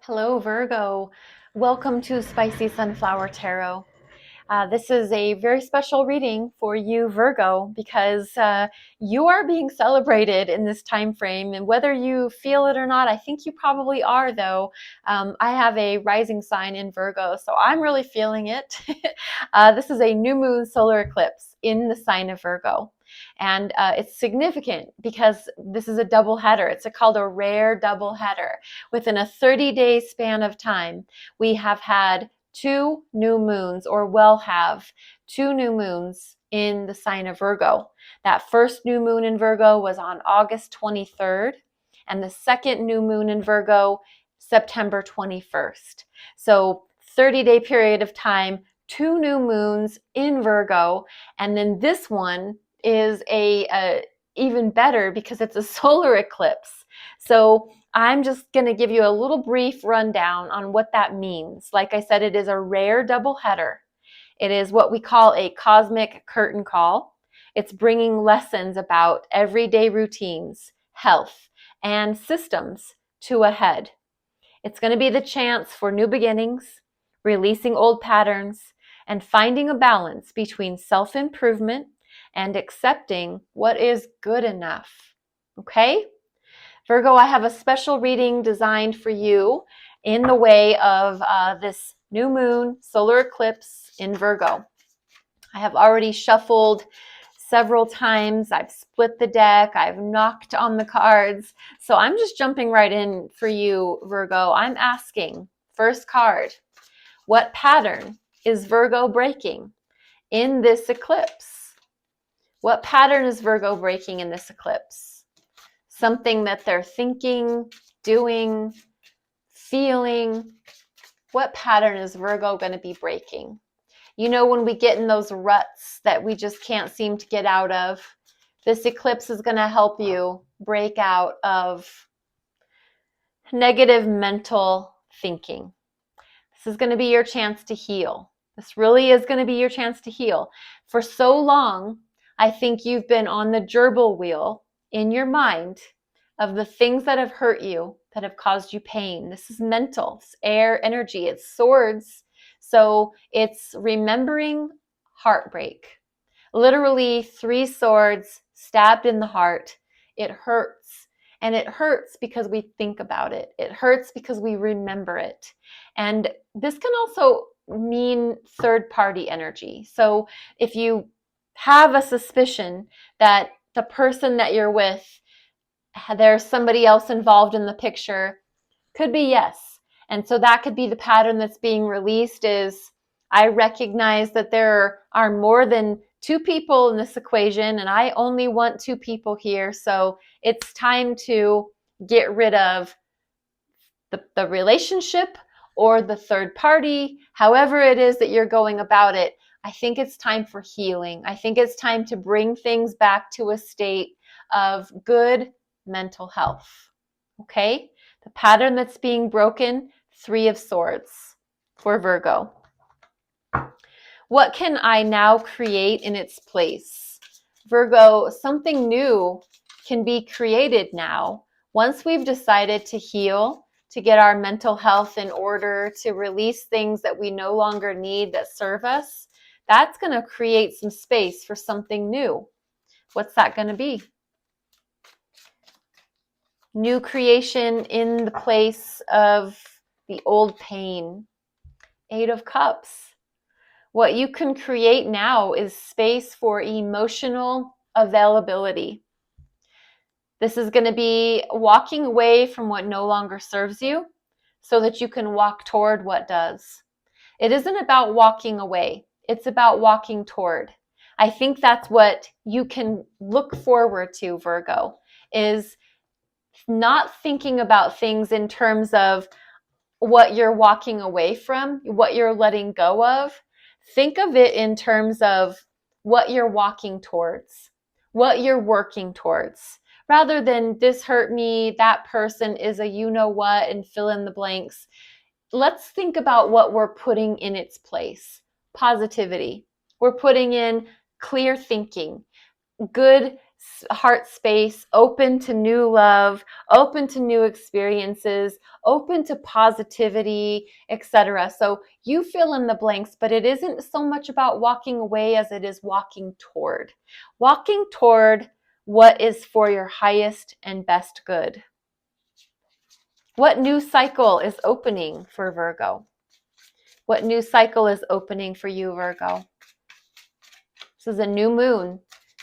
Hello, Virgo. Welcome to Spicy Sunflower Tarot. This is a very special reading for you, Virgo, because you are being celebrated in this time frame. And whether you feel it or not, I think you probably are, though. I have a rising sign in Virgo, so I'm really feeling it. This is a new moon solar eclipse in the sign of Virgo. And it's significant because this is a double header. It's called a rare double header. Within a 30-day span of time, we have had two new moons, or will have two new moons in the sign of Virgo. That first new moon in Virgo was on August 23rd, and the second new moon in Virgo, September 21st. So 30-day period of time, two new moons in Virgo, and then this one is a even better because it's a solar eclipse. So I'm just going to give you a little brief rundown on what that means. Like I said, it is a rare double header. It is what we call a cosmic curtain call. It's bringing lessons about everyday routines, health, and systems to a head. It's going to be the chance for new beginnings, releasing old patterns, and finding a balance between self-improvement and accepting what is good enough. Okay? Virgo, I have a special reading designed for you in the way of this new moon solar eclipse in Virgo. I have already shuffled several times. I've split the deck. I've knocked on the cards. So I'm just jumping right in for you, Virgo. I'm asking, first card, what pattern is Virgo breaking in this eclipse? What pattern is Virgo breaking in this eclipse? Something that they're thinking, doing, feeling. What pattern is Virgo going to be breaking? You know, when we get in those ruts that we just can't seem to get out of, this eclipse is going to help you break out of negative mental thinking. This is going to be your chance to heal. This really is going to be your chance to heal. For so long, I think you've been on the gerbil wheel in your mind of the things that have hurt you, that have caused you pain. This is mental, it's air energy, it's swords. So it's remembering heartbreak. Literally 3 swords stabbed in the heart. It hurts. And it hurts because we think about it. It hurts because we remember it. And this can also mean third-party energy. So if you have a suspicion that the person that you're with, there's somebody else involved in the picture, could be yes. And so that could be the pattern that's being released is, I recognize that there are more than 2 people in this equation, and I only want 2 people here. So it's time to get rid of the relationship or the third party, however it is that you're going about it. I think it's time for healing. I think it's time to bring things back to a state of good mental health. Okay? The pattern that's being broken, 3 of Swords for Virgo. What can I now create in its place? Virgo, something new can be created now. Once we've decided to heal, to get our mental health in order, to release things that we no longer need that serve us, that's going to create some space for something new. What's that going to be? New creation in the place of the old pain. 8 of Cups. What you can create now is space for emotional availability. This is going to be walking away from what no longer serves you so that you can walk toward what does. It isn't about walking away. It's about walking toward. I think that's what you can look forward to, Virgo, is not thinking about things in terms of what you're walking away from, what you're letting go of. Think of it in terms of what you're walking towards, what you're working towards, rather than this hurt me, that person is a you know what, and fill in the blanks. Let's think about what we're putting in its place. Positivity. We're putting in clear thinking, good heart space, open to new love, open to new experiences, open to positivity, etc. So you fill in the blanks, but it isn't so much about walking away as it is walking toward. Walking toward what is for your highest and best good. What new cycle is opening for Virgo? What new cycle is opening for you, Virgo? This is a new moon.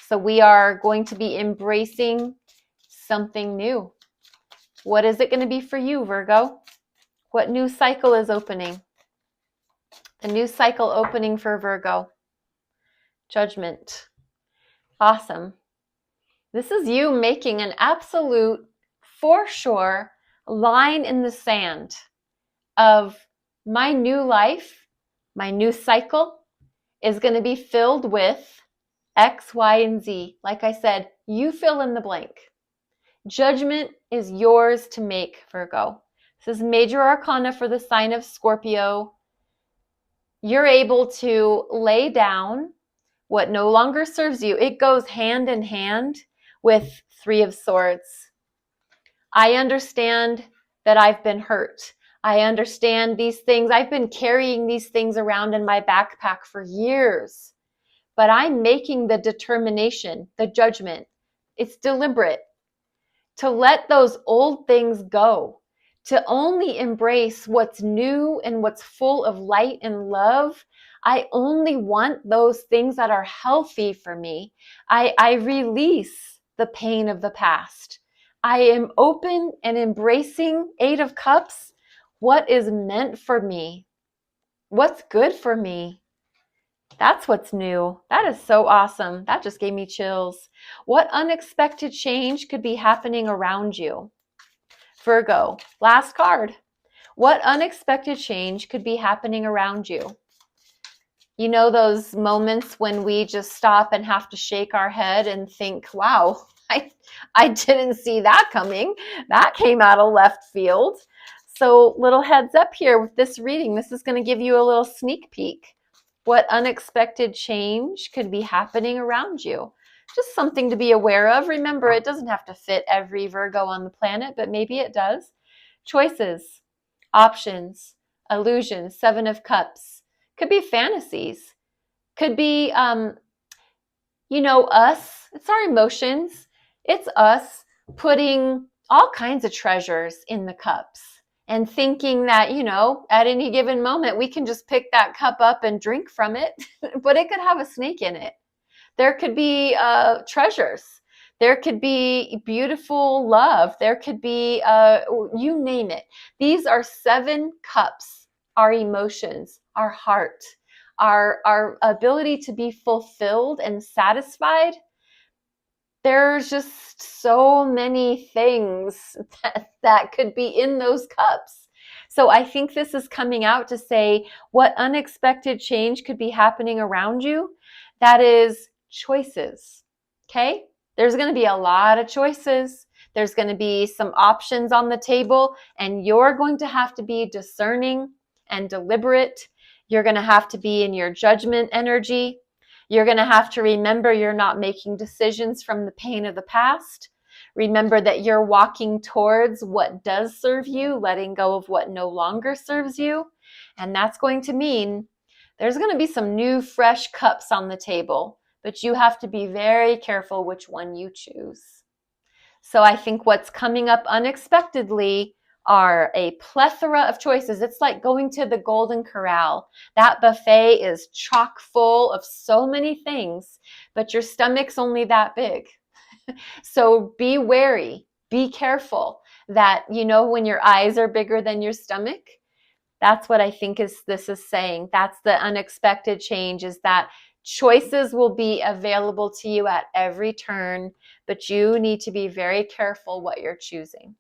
So we are going to be embracing something new. What is it going to be for you, Virgo? What new cycle is opening? The new cycle opening for Virgo. Judgment. Awesome. This is you making an absolute, for sure, line in the sand of my new life, my new cycle is going to be filled with X, Y, and Z. Like I said, you fill in the blank. Judgment is yours to make, Virgo. This is major arcana for the sign of Scorpio. You're able to lay down what no longer serves you. It goes hand in hand with Three of Swords. I understand that I've been hurt. I understand these things. I've been carrying these things around in my backpack for years. But I'm making the determination, the judgment. It's deliberate to let those old things go, to only embrace what's new and what's full of light and love. I only want those things that are healthy for me. I release the pain of the past. I am open and embracing, Eight of Cups, what is meant for me, what's good for me. That's what's new. That is so awesome. That just gave me chills. What unexpected change could be happening around you? Virgo, last card. What unexpected change could be happening around you? You know those moments when we just stop and have to shake our head and think, wow, I didn't see that coming. That came out of left field. So little heads up here with this reading. This is going to give you a little sneak peek. What unexpected change could be happening around you? Just something to be aware of. Remember, it doesn't have to fit every Virgo on the planet, but maybe it does. Choices, options, illusions, Seven of Cups. Could be fantasies. Could be, us. It's our emotions. It's us putting all kinds of treasures in the cups. And thinking that, at any given moment, we can just pick that cup up and drink from it, but it could have a snake in it. There could be treasures. There could be beautiful love. There could be, you name it. These are 7 cups, our emotions, our heart, our ability to be fulfilled and satisfied. There's just so many things that could be in those cups. So I think this is coming out to say what unexpected change could be happening around you. That is choices. Okay? There's going to be a lot of choices. There's going to be some options on the table, and you're going to have to be discerning and deliberate. You're going to have to be in your judgment energy. You're going to have to remember you're not making decisions from the pain of the past. Remember that you're walking towards what does serve you, letting go of what no longer serves you. And that's going to mean there's going to be some new, fresh cups on the table, but you have to be very careful which one you choose. So I think what's coming up unexpectedly are a plethora of choices. It's like going to the Golden Corral. That buffet is chock full of so many things, but your stomach's only that big. So be wary, be careful that, when your eyes are bigger than your stomach. That's what I think this is saying. That's the unexpected change, is that choices will be available to you at every turn, but you need to be very careful what you're choosing.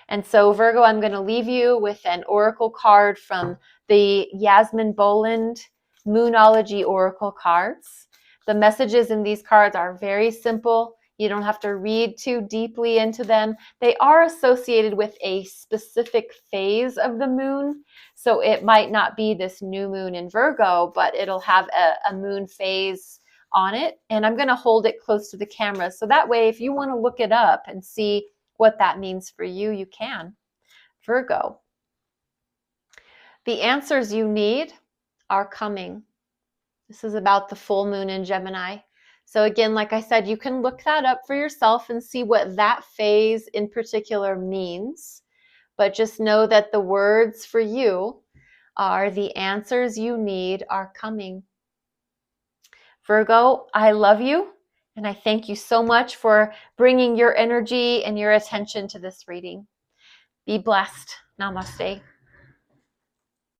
And so, Virgo, I'm going to leave you with an oracle card from the Yasmin Boland Moonology Oracle cards. The messages in these cards are very simple. You don't have to read too deeply into them. They are associated with a specific phase of the moon. So it might not be this new moon in Virgo, but it'll have a moon phase on it, and I'm going to hold it close to the camera. So that way, if you want to look it up and see what that means for you, you can. Virgo. The answers you need are coming. This is about the full moon in Gemini. So again, like I said, you can look that up for yourself and see what that phase in particular means. But just know that the words for you are the answers you need are coming. Virgo, I love you, and I thank you so much for bringing your energy and your attention to this reading. Be blessed. Namaste.